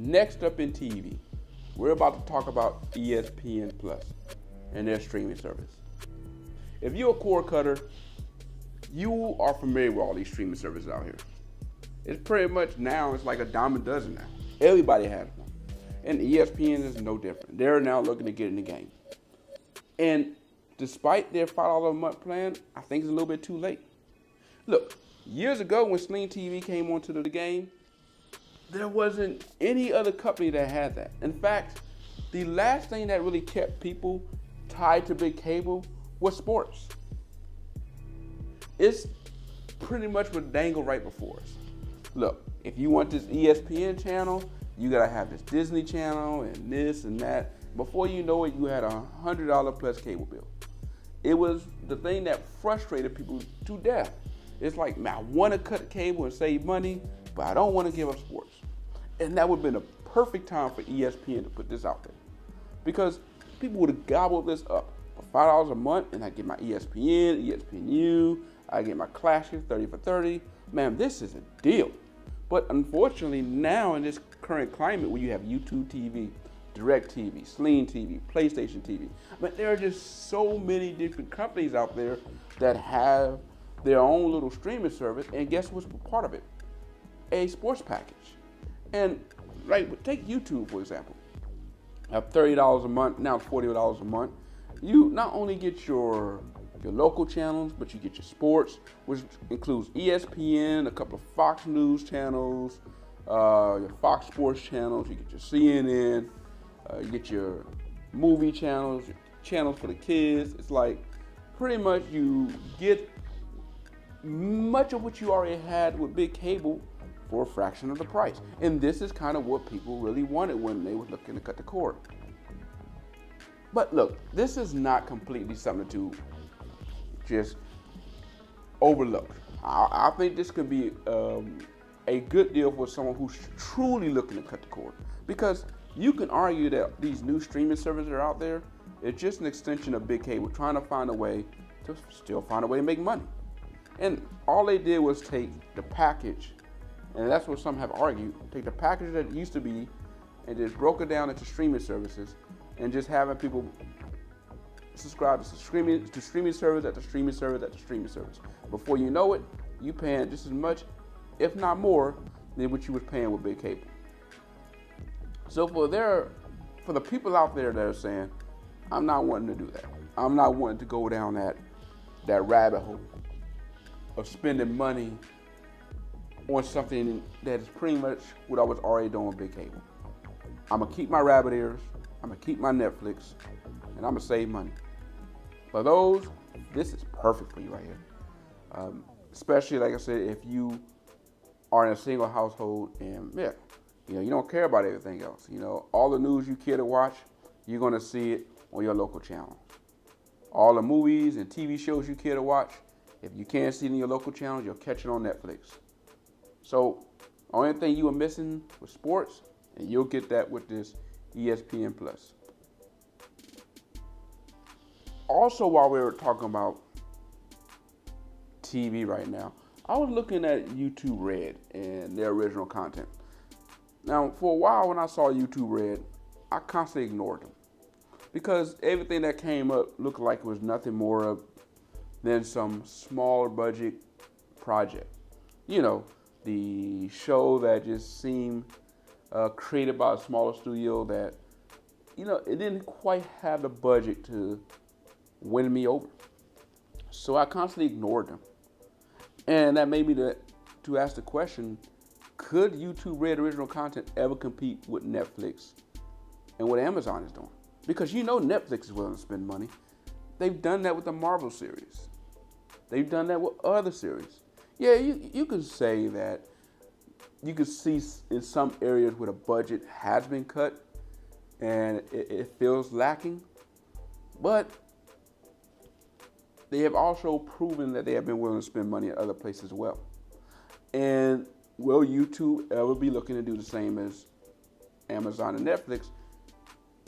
Next up in TV, we're about to talk about ESPN Plus and their streaming service. If you're a cord cutter, you are familiar with all these streaming services out here. It's pretty much now, it's like a dime a dozen now. Everybody has one. And ESPN is no different. They're now looking to get in the game. And despite their $5 a month plan, I think it's a little bit too late. Look, years ago when Sling TV came onto the game, there wasn't any other company that had that. In fact, the last thing that really kept people tied to big cable was sports. It's pretty much what dangled right before us. Look, if you want this ESPN channel, you gotta have this Disney channel and this and that. Before you know it, you had a $100 plus cable bill. It was the thing that frustrated people to death. It's like, man, I wanna cut cable and save money, but I don't wanna give up sports. And that would have been a perfect time for ESPN to put this out there. Because people would have gobbled this up for $5 a month, and I get my ESPN, ESPNU, I get my classics 30 for 30. Man, this is a deal. But unfortunately, now in this current climate where you have YouTube TV, Direct TV, Sling TV, PlayStation TV, but there are just so many different companies out there that have their own little streaming service, and guess what's part of it? A sports package. And right, take YouTube for example. At $30 a month, now it's $40 a month. You not only get your local channels, but you get your sports, which includes ESPN, a couple of Fox News channels, your Fox Sports channels, you get your CNN, you get your movie channels, your channels for the kids. It's like pretty much you get much of what you already had with big cable for a fraction of the price. And this is kind of what people really wanted when they were looking to cut the cord. But look, this is not completely something to just overlook. I think this could be a good deal for someone who's truly looking to cut the cord. Because you can argue that these new streaming services that are out there, it's just an extension of big cable, trying to find a way to still find a way to make money. And all they did was take the package, and that's what some have argued, take the package that it used to be and just broke it down into streaming services and just having people subscribe to streaming service after streaming service after streaming service. Before you know it, you paying just as much, if not more, than what you was paying with big cable. So for the people out there that are saying, I'm not wanting to do that. I'm not wanting to go down that rabbit hole of spending money on something that is pretty much what I was already doing with big cable. I'm gonna keep my rabbit ears, I'm gonna keep my Netflix, and I'm gonna save money. For those, this is perfect for you right here. Especially, like I said, if you are in a single household and you don't care about everything else. All the news you care to watch, you're gonna see it on your local channel. All the movies and TV shows you care to watch, if you can't see it in your local channel, you'll catch it on Netflix. So, only thing you are missing with sports, and you'll get that with this ESPN Plus. Also, while we were talking about TV right now, I was looking at YouTube Red and their original content. Now, for a while when I saw YouTube Red, I constantly ignored them because everything that came up looked like it was nothing more than some smaller budget project. The show that just seemed created by a smaller studio that, it didn't quite have the budget to win me over. So I constantly ignored them. And that made me to ask the question, could YouTube Red original content ever compete with Netflix and what Amazon is doing? Because Netflix is willing to spend money. They've done that with the Marvel series. They've done that with other series. Yeah, you could say that you could see in some areas where the budget has been cut and it feels lacking, but they have also proven that they have been willing to spend money at other places as well. And will YouTube ever be looking to do the same as Amazon and Netflix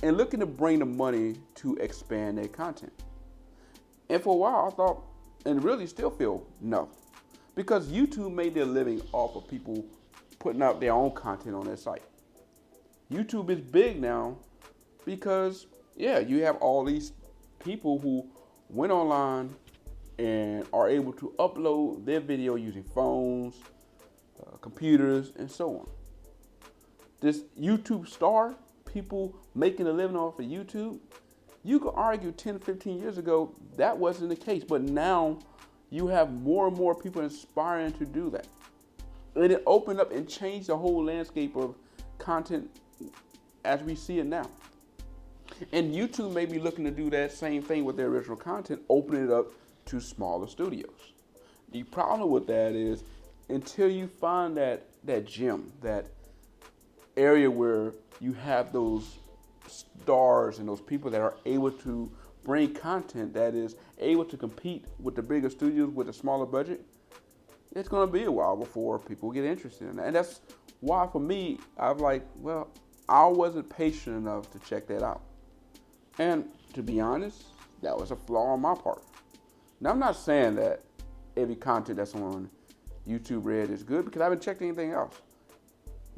and looking to bring the money to expand their content? And for a while I thought, and really still feel, no. Because YouTube made their living off of people putting out their own content on their site. YouTube is big now because, yeah, you have all these people who went online and are able to upload their video using phones, computers, and so on. This YouTube star, people making a living off of YouTube, you could argue 10, 15 years ago, that wasn't the case. But now you have more and more people inspiring to do that. And it opened up and changed the whole landscape of content as we see it now. And YouTube may be looking to do that same thing with their original content, opening it up to smaller studios. The problem with that is until you find that gem, that area where you have those stars and those people that are able to bring content that is able to compete with the bigger studios with a smaller budget, it's going to be a while before people get interested in that. And that's why for me, I wasn't patient enough to check that out. And to be honest, that was a flaw on my part. Now, I'm not saying that every content that's on YouTube Red is good because I haven't checked anything else.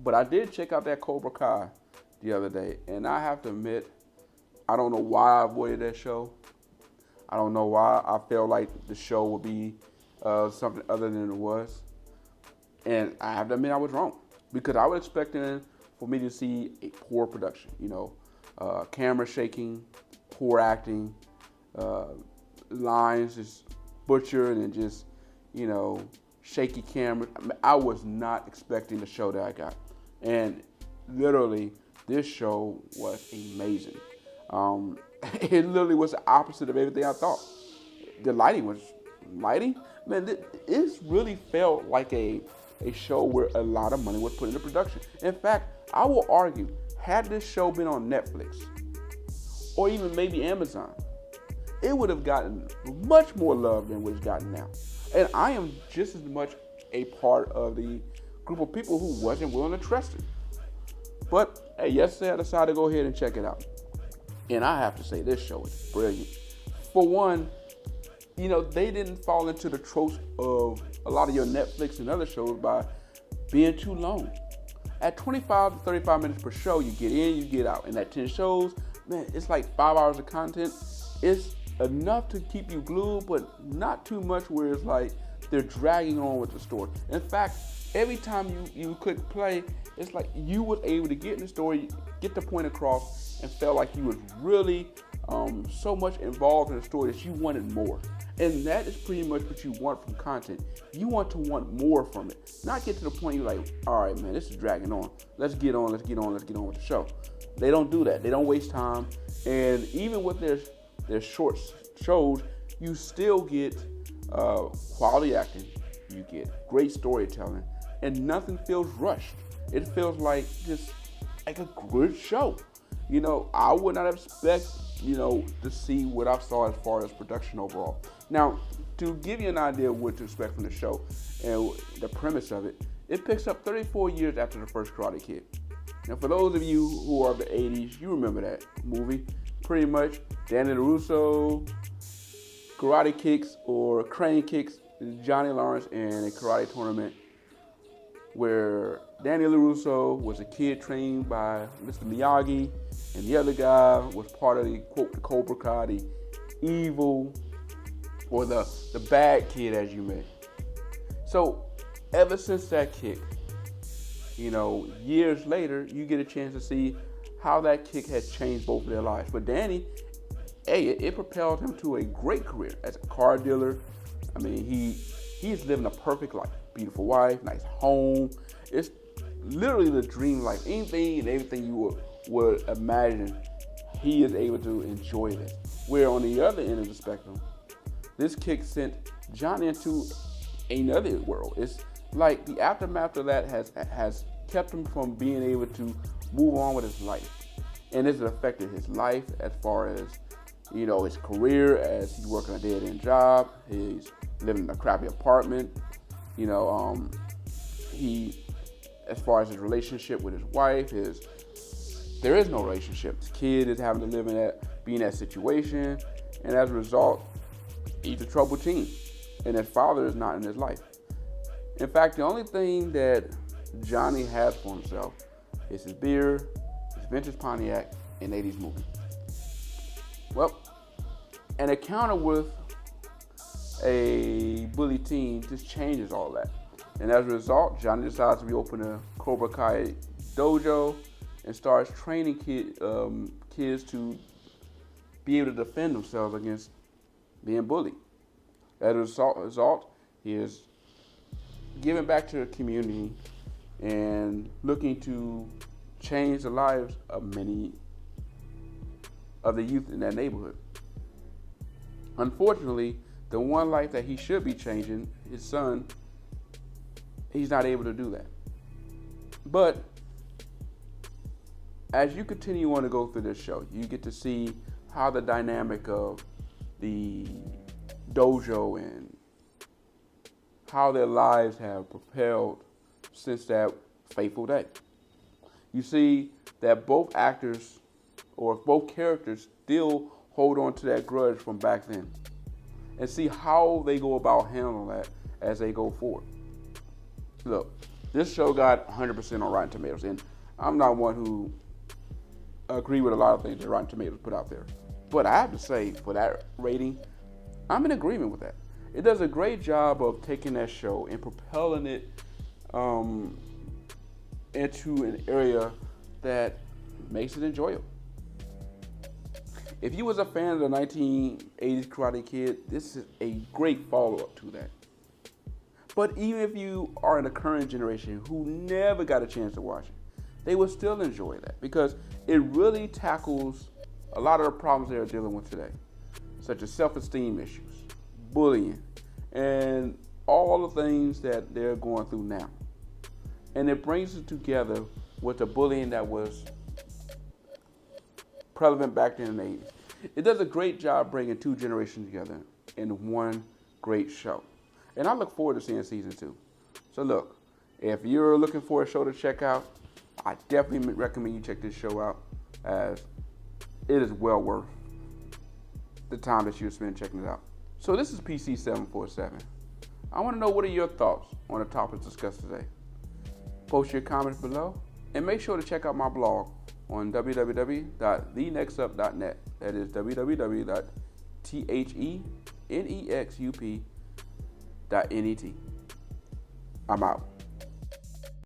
But I did check out that Cobra Kai the other day, and I have to admit, I don't know why I avoided that show. I don't know why I felt like the show would be something other than it was. And I have to admit I was wrong because I was expecting for me to see a poor production, camera shaking, poor acting, lines just butchered and just, shaky camera. I was not expecting the show that I got. And literally, this show was amazing. It literally was the opposite of everything I thought. The lighting, man, it really felt like a show where a lot of money was put into production. In fact, I will argue, had this show been on Netflix or even maybe Amazon, it would have gotten much more love than what it's gotten now. And I am just as much a part of the group of people who wasn't willing to trust it. But hey, yesterday I decided to go ahead and check it out. And I have to say, this show is brilliant. For one, they didn't fall into the tropes of a lot of your Netflix and other shows by being too long. At 25 to 35 minutes per show, you get in, you get out. And at 10 shows, man, it's like 5 hours of content. It's enough to keep you glued, but not too much where it's like they're dragging on with the story. In fact, every time you click play, it's like you was able to get in the story, get the point across, and felt like you was really so much involved in the story that you wanted more. And that is pretty much what you want from content. You want to want more from it. Not get to the point you're like, all right, man, this is dragging on. Let's get on with the show. They don't do that. They don't waste time. And even with their short shows, you still get quality acting. You get great storytelling. And nothing feels rushed. It feels like just like a good show. I would not expect, to see what I saw as far as production overall. Now, to give you an idea of what to expect from the show and the premise of it, it picks up 34 years after the first Karate Kid. Now, for those of you who are of the 80s, you remember that movie. Pretty much, Danny LaRusso, karate kicks or crane kicks Johnny Lawrence in a karate tournament where Danny LaRusso was a kid trained by Mr. Miyagi, and the other guy was part of the, quote, the Cobra Kai, the evil, or the bad kid, as you may. So, ever since that kick, years later, you get a chance to see how that kick has changed both of their lives. But Danny, it propelled him to a great career as a car dealer. I mean, he's living a perfect life. Beautiful wife, nice home. It's literally the dream life. Anything and everything you would imagine, he is able to enjoy this. Where on the other end of the spectrum, this kick sent Johnny into another world. It's like the aftermath of that has kept him from being able to move on with his life. And this has affected his life as far as, his career, as he's working a dead-end job. He's living in a crappy apartment. As far as his relationship with his wife, there is no relationship. His kid is having to be in that situation, and as a result, he's a troubled teen, and his father is not in his life. In fact, the only thing that Johnny has for himself is his beer, vintage Pontiac in 80s movie. Well, an encounter with a bully teen just changes all that. And as a result, Johnny decides to reopen a Cobra Kai dojo and starts training kids to be able to defend themselves against being bullied. As a result, he is giving back to the community and looking to change the lives of many of the youth in that neighborhood. Unfortunately, the one life that he should be changing, his son, he's not able to do that. But as you continue on to go through this show, you get to see how the dynamic of the dojo and how their lives have propelled since that fateful day. You see that both actors or both characters still hold on to that grudge from back then, and see how they go about handling that as they go forward. Look, this show got 100% on Rotten Tomatoes, and I'm not one who agree with a lot of things that Rotten Tomatoes put out there. But I have to say, for that rating, I'm in agreement with that. It does a great job of taking that show and propelling it into an area that makes it enjoyable. If you was a fan of the 1980s Karate Kid, this is a great follow-up to that. But even if you are in the current generation who never got a chance to watch it, they will still enjoy that because it really tackles a lot of the problems they're dealing with today, such as self-esteem issues, bullying, and all the things that they're going through now. And it brings it together with the bullying that was prevalent back then in the 80s. It does a great job bringing two generations together in one great show. And I look forward to seeing season 2. So look, if you're looking for a show to check out, I definitely recommend you check this show out, as it is well worth the time that you spend checking it out. So this is PC747. I want to know, what are your thoughts on the topics discussed today? Post your comments below, and make sure to check out my blog on www.thenexup.net. That is www.thenexup.net. I'm out.